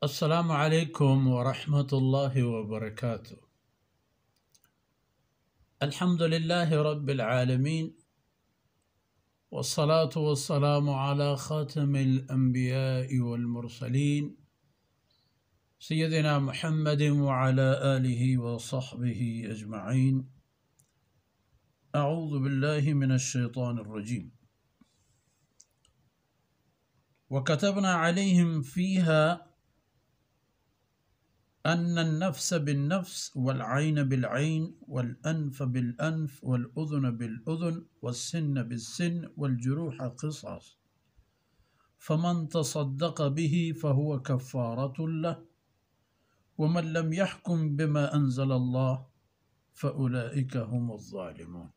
السلام عليكم ورحمة الله وبركاته. الحمد لله رب العالمين، والصلاة والسلام على خاتم الأنبياء والمرسلين سيدنا محمد وعلى آله وصحبه أجمعين. أعوذ بالله من الشيطان الرجيم. وكتبنا عليهم فيها أن النفس بالنفس والعين بالعين والأنف بالأنف والأذن بالأذن والسن بالسن والجروح قصاص، فمن تصدق به فهو كفارة له، ومن لم يحكم بما أنزل الله فأولئك هم الظالمون.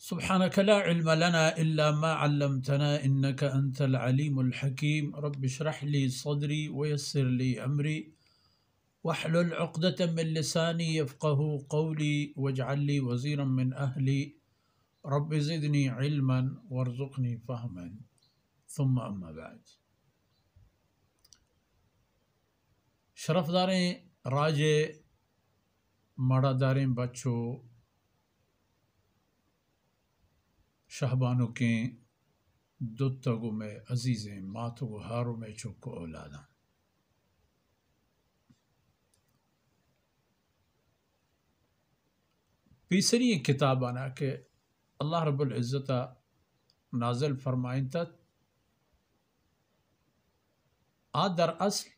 سبحانك لا علم لنا إلا ما علمتنا إنك أنت العليم الحكيم. رب اشرح لي صدري ويسر لي أمري واحلل عقدة من لساني يفقه قولي واجعل لي وزيرا من أهلي رب زدني علما وارزقني فهما. ثم أما بعد. شرف داریں راجے مڑا داریں بچوں شہبانوں کے دتگو میں عزیزیں ماتو ہارو میں چکو اولادا پیسری کتاب آنا کہ اللہ رب العزت نازل فرمائن تا در اصل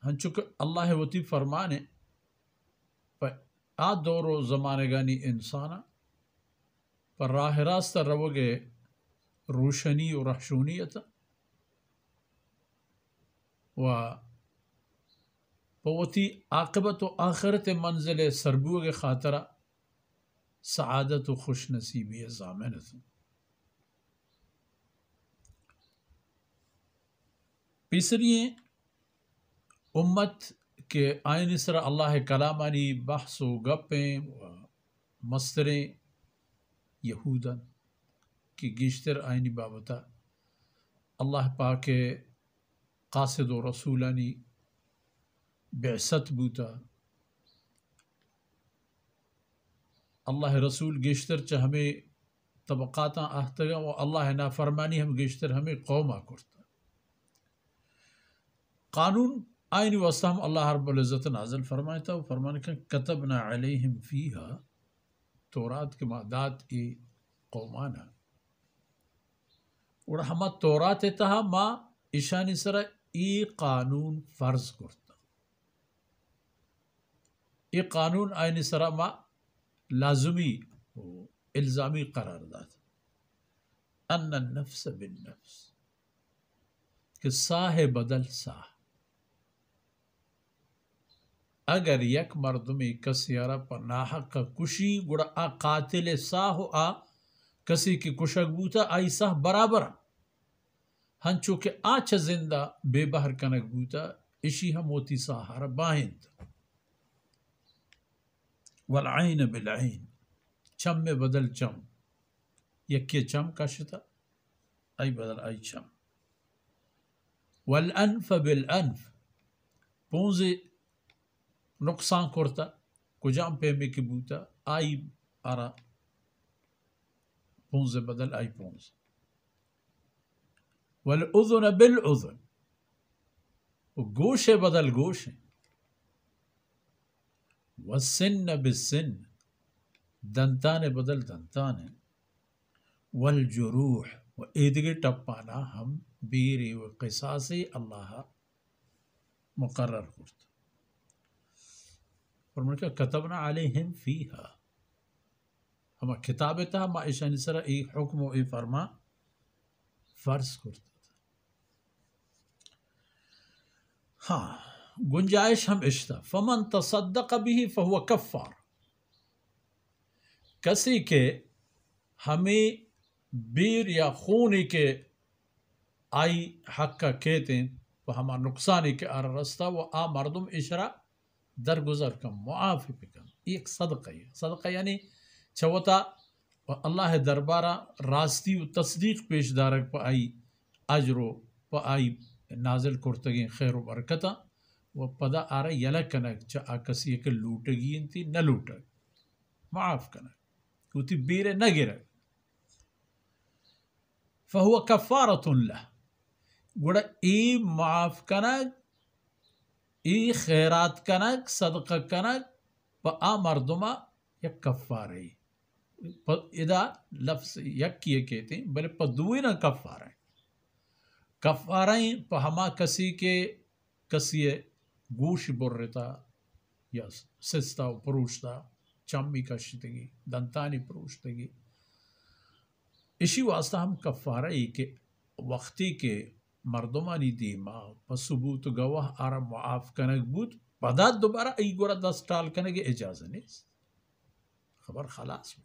ہن چکے اللہ وتی فرمانے دورو زمانے گانی انسانا پر راہ راستہ روگے روشنی و رحشونیت و پوتی عاقبت و آخرت منزل سربوگ خاطرہ سعادت و خوش نصیبی ضامنت. پیسری امت کے آئین سر اللہ کلامانی بحث و گپیں و مستریں یہودن کی گشتر آئینی بابتا اللہ پاک قاصد و رسولانی بعثت بوتا اللہ رسول گشتر چا ہمیں طبقاتاں آہتگا و اللہ نافرمانی ہم گشتر ہمیں قوما کرتا قانون آئینی واسطہ ہم اللہ رب العزت نازل فرمائے تھا. فرمانے کہ کتبنا علیہم فیہا تورات کے مادات ای قومانا اور ہما تورات تہا ما اشانی سرا ای قانون فرض کرتا ای قانون آئینی سرا ما لازمی و الزامی قرار داتا ان النفس بالنفس کہ ساہ بدل ساہ اگر یک مردمی کسی آرہ پر ناحق کا کشی گوڑا آ قاتل ساہو آ کسی کی کشک بوتا آئی ساہ برابر ہنچو کہ آچ زندہ بے بہر کنک بوتا اشی ہم ہوتی ساہارہ باہند. والعین بالعین چم میں بدل چم یکی چم کشتا آئی بدل آئی چم. والانف بالانف پونزے نقصان کرتا کجام پہ میں کی بوتا آئی آرا پونز بدل آئی پونز. والاذن بالاذن گوش بدل گوش. والسن بالسن دنتان بدل دنتان. والجروح و ایدگی ٹپانا ہم بیری و قصاصی اللہ مقرر کرتا. فرمانے کہ کتبنا علیہم فیہا ہما کتابتا ہما اشانی سرا ای حکم و ای فرما فرض کرتا تھا. ہاں گنجائش ہم اشتا فمن تصدق به فہو کفار کسی کے ہمیں بیر یا خونی کے آئی حق کا کہتے ہیں وہ ہما نقصانی کے رستہ وہ آ مردم اشرا درگزر کم معافی پکم. ایک صدقہ ہے. صدقہ یعنی چھوتا و اللہ دربارہ راستی و تصدیق پیش دارک پا آئی اجر و پا آئی نازل کرتگیں خیر و برکتا و پدا آرہ یلا کنک چا آکسی ایک لوٹگی انتی نہ لوٹگ معاف کنک کوتی بیرے نہ گرگ فہو کفارت لہ گوڑا ای معاف کنک ای خیرات کنک صدقہ کنک پا آ مردمہ یک کفارے ادا لفظ یک کیے کہتے ہیں بلے پا دوئی نہ کفاریں کفاریں پا ہما کسی کے کسی گوش برتا یا سستا و پروشتا چمی کشتگی دنتانی پروشتگی اسی واسطہ ہم کفارہ ای کہ وقتی کے مردمانی دیما پا ثبوت گواہ آرہ معاف کنگ بود پدا دوبارہ ای گورا دست ٹال کنگے اجازہ نہیں خبر خلاص بود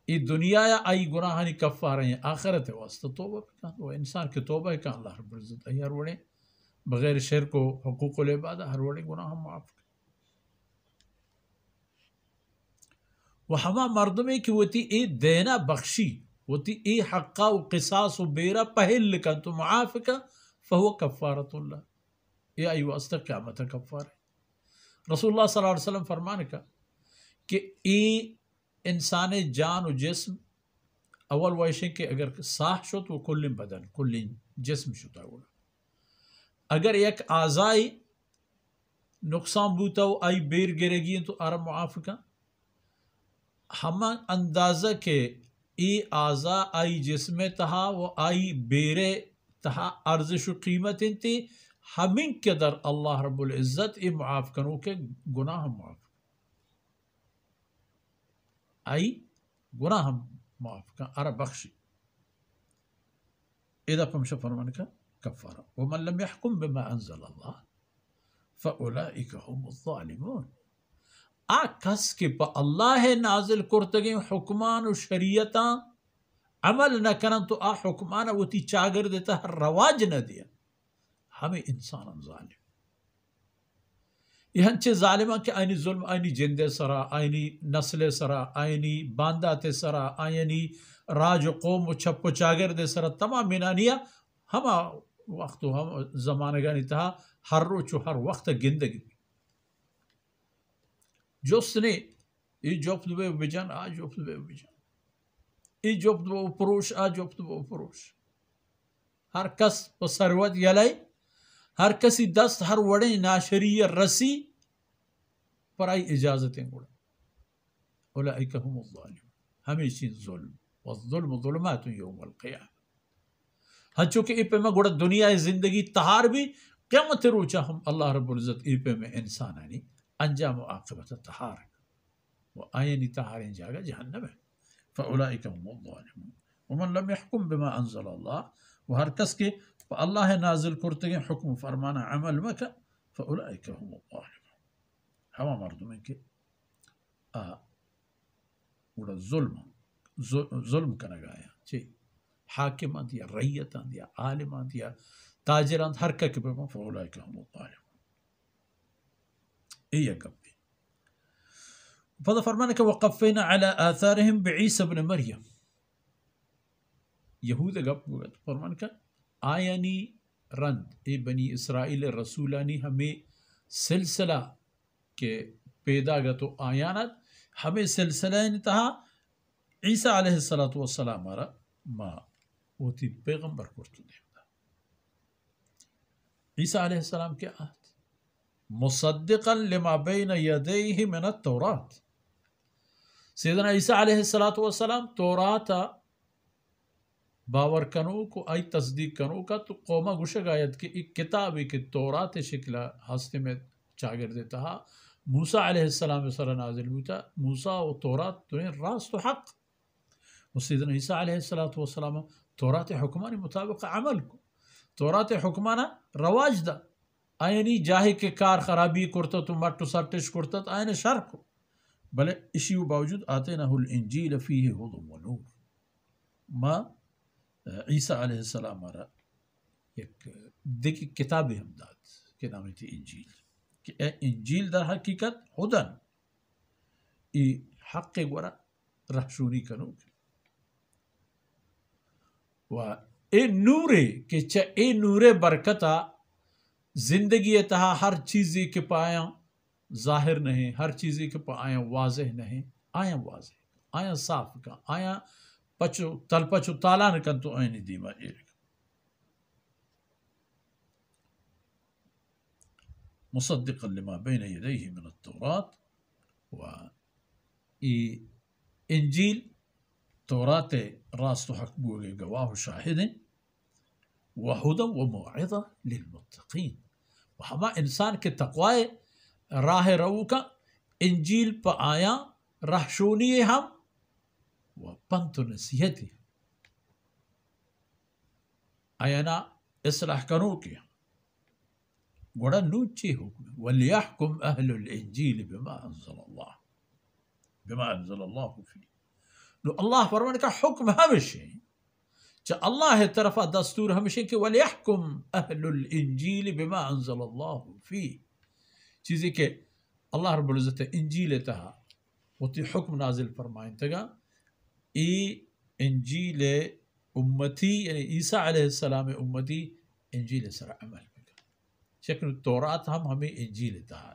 ای دنیا یا آئی گناہانی کفارہ ہیں آخرت واسطہ توبہ بکن وہ انسان کے توبہ ہے کہ اللہ رب العزت ای ہر وڑے بغیر شرک و حقوق العبادہ ہر وڑے گناہ معاف کر وہ ہما مردمی کی وتی ای دینا بخشی وتی ای حقا و قصاص و بیرا پہل لکن تو معاف کا فہو کفارت اللہ ای آئی واسطہ قیامت کفار ہے رسول اللہ صلی اللہ علیہ وسلم فرمانے کا کہ ای انسان جان و جسم اول ویشن کہ اگر صاح شد وہ کل بدن کل جسم شد اگر ایک اعضائی نقصان بوتا ہو آئی بیر گرے گی تو آرم معاف کا ہم اندازہ کہ ای اعضا آئی جسم تہا و آئی بیرے تہا ارزش و قیمت انتی ہمیں قدر اللہ رب العزت ای معاف کنو کہ گناہ معاف آئی گناہ معاف کا ارہ بخشی اذا پمشا فرمان کا کفارہ ومن لم يحكم بما انزل اللہ فاولئک هم الظالمون کس کے پا اللہ نازل کرتگیں حکمان و شریعتاں عمل نہ کرن تو حکمانا وہ تی چاگر دیتا ہے رواج نہ دیا ہمیں انسان ظالم یہ ہنچے ظالمہ کہ آئینی ظلم آئینی جندے سرا آئینی نسل سرا آئینی باندات سرا آئینی راج و قوم و چھپ و چاگر دے سرا تمام منانیہ ہما وقت و ہم زمانگانی تہا ہر روچ و ہر وقت گندگی جس نے ای جوفت بے بجان آ جوفت بے بجان ای جوفت بے پروش آ جوفت بے پروش ہر کس پا سروت یلائی ہر کسی دست ہر وڑے ناشری رسی پر آئی اجازتیں گوڑا اولئک هم الظالم ہمیشہ ظلم والظلم ظلمات یوم القیامہ ہنچو کہ ای پہ میں گوڑا دنیا زندگی تہار بھی قیامت روچا ہم اللہ رب العزت ای پہ میں انسان آنی انجام و عاقبت تہار وہ آئینی تہاریں جاگا جہنم ہے فاولئک هم الظالمون ومن لم يحكم بما انزل اللہ وہ ہر کس کے اللہ نازل کرتے ہیں حکم فرمانا عمل مکہ فاولئک هم الظالمون ہوا مردمیں کہ گوڑا ظلم کنگایا چی حاکمان دیا رعیتان دیا عالمان دیا تاجران ہر کک بما فاولئک هم الظالمون ايه قبل فهذا فرمانك وقفينا على آثارهم بعيسى بن مريم يهود قبل فرمانك آياني رند اے بنی اسرائیل رسولانی ہمیں سلسلہ کے پیدا گا تو آیانت ہمیں سلسلہ انتہا عیسیٰ علیہ السلام ما ہوتی پیغمبر کرتو دیتا عیسیٰ علیہ السلام کے آت مصدقا لما بین یدیہ من التورات سیدنا عیسیٰ علیہ السلام توراتا باور کنو کو آئی تصدیق کنو کا تو قومہ گوشگ آیت کی ایک کتابی کی تورات شکلہ ہستے میں چاگر دیتا ہے موسیٰ علیہ السلام سر نازل ہوتا موسیٰ و تورات تو راست و حق و سیدنا عیسیٰ علیہ السلام تورات حکمانی مطابق عمل کو تورات حکمانا رواج دا آئینی جاہی کے کار خرابی کرتا تو مٹو سرٹش کرتا تو آئین شر کو بلے اسی باوجود آتے نہ الانجیل فیہ ہدم و نور ما عیسیٰ علیہ السلام آرہ ایک دیکھی کتابی ہمداد کے نام تھی انجیل کہ اے انجیل در حقیقت ہدن ای حق گورا رحشونی کنو و اے نورے کہ چا اے نورے برکتا زندگی تہا ہر چیزی کے پایا ظاہر نہیں، ہر چیزی کے پایا واضح نہیں، آیا واضح آیا صاف کا آیا پچو تل پچو تالا نکن تو آئینی دیما ایرک مصدقا لما بین یدیہ من التورات و انجیل تورات راست و حق بوگے گواہ و شاہد ہیں وہدا و موعظہ للمتقین و ہما انسان کے تقوی راہ رو کا انجیل پا آیا رہشونی ہم و پنت و نصیحتی آیانا اصلاح کنو کیا گوڑا نوچی حکم وَلْيَحْكُمْ أَهْلُ الْإِنْجِيلِ بِمَا أَنزَلَ اللَّهُ فِيهِ نو اللہ فرمانے کا حکم ہمیشہ چا اللہ طرفا دستور ہمیشہ کہ وَلْيَحْكُمْ أَهْلُ الْإِنْجِيلِ بِمَا أَنزَلَ اللَّهُ فِيهِ چیزی کہ اللہ رب العزت انجیل تہا وہ تی حکم نازل فرمائیں تگا ای انجیل امتی یعنی عیسیٰ علیہ السلام امتی انجیل سر عمل شکل تورات ہمیں انجیل تہا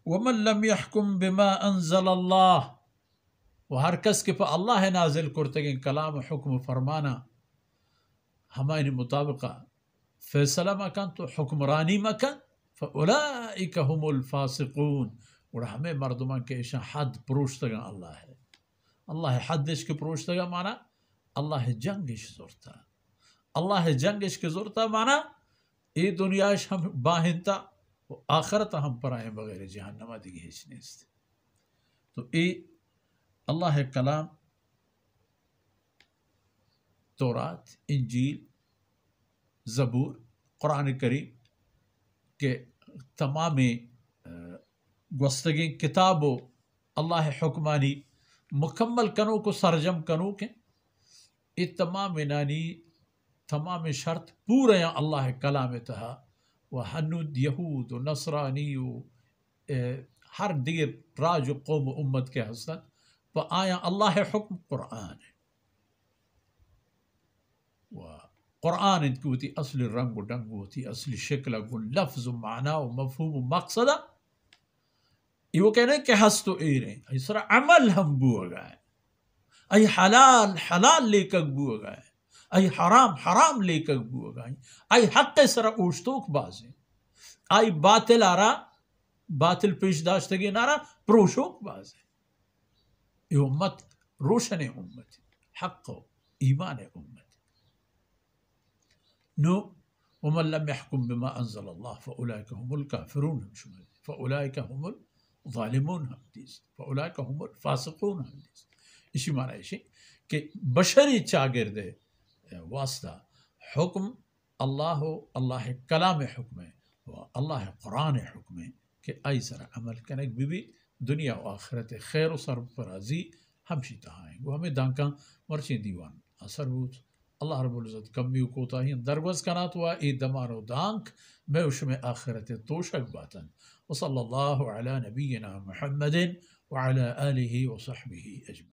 وَمَن لَمْ يَحْكُمْ بِمَا أَنزَلَ اللَّهُ و ہر کس کے پا اللہ نازل کرتگیں کلام حکم فرمانا ہمیں مطابقہ فیصلہ مکان تو حکمرانی مکان فَأُولَئِكَ هُمُ الْفَاسِقُونَ اور ہمیں مردمان کے اشان حد پروشتگاں اللہ ہے اللہ حدش کے پروشتگاں مانا اللہ جنگش زورتا اللہ جنگش کے زورتا مانا ای دنیاش ہم باہنتا و آخرت ہم پر آئیں بغیر جہنمہ دیگی ہیچ نیست تو ای اللہ کلام تورات انجیل زبور قرآن کریم کے تمام گوستگیں کتابوں اللہ حکمانی مکمل کنو کو سرجم کنو کے ای تمام نانی تمام شرط پورے اللہ کلام تہا و ہنود یہود و نصرانی و ہر دیگر راج و قوم و امت کے حسن و آیا اللہ حکم قرآن ہے و قرآن ان کی ہوتی اصل رنگ و ڈنگ ہوتی اصل شکل و لفظ و معنی و مفہوم و مقصدہ یہ وہ کہنے کہ ہستو اے رہے ای سر عمل ہم بو گئے ای حلال حلال لے کر بو گئے ای حرام حرام لے کر بو گئے ای حق سر اوشتوک بازیں ای باطل آرا باطل پیش داشتگی نارا پروشوک بازیں یہ امت روشن امت حق و ایمان امت نو ومن لم يحكم بما انزل الله فاولئك هم الكافرون فاولئك هم الظالمون فاولئك هم الفاسقون اسی معنی ہے کہ بشری چاگرد واسطہ حکم اللہ اللہ کلام حکم ہے اللہ قرآن حکم ہے کہ ای سر عمل کنک بھی دنیا و آخرت خیر و سرفرازی ہمشی تہائیں وہ ہمیں دانکاں مرچیں دیوان اثر ہوت اللہ رب العزت کمی و کوتاہین درگوز کنات ہوا ای دمار و دانک میں اس میں آخرت توشک باتن وصلی اللہ علی نبینا محمد وعلی آلہ وصحبہ اجمعین.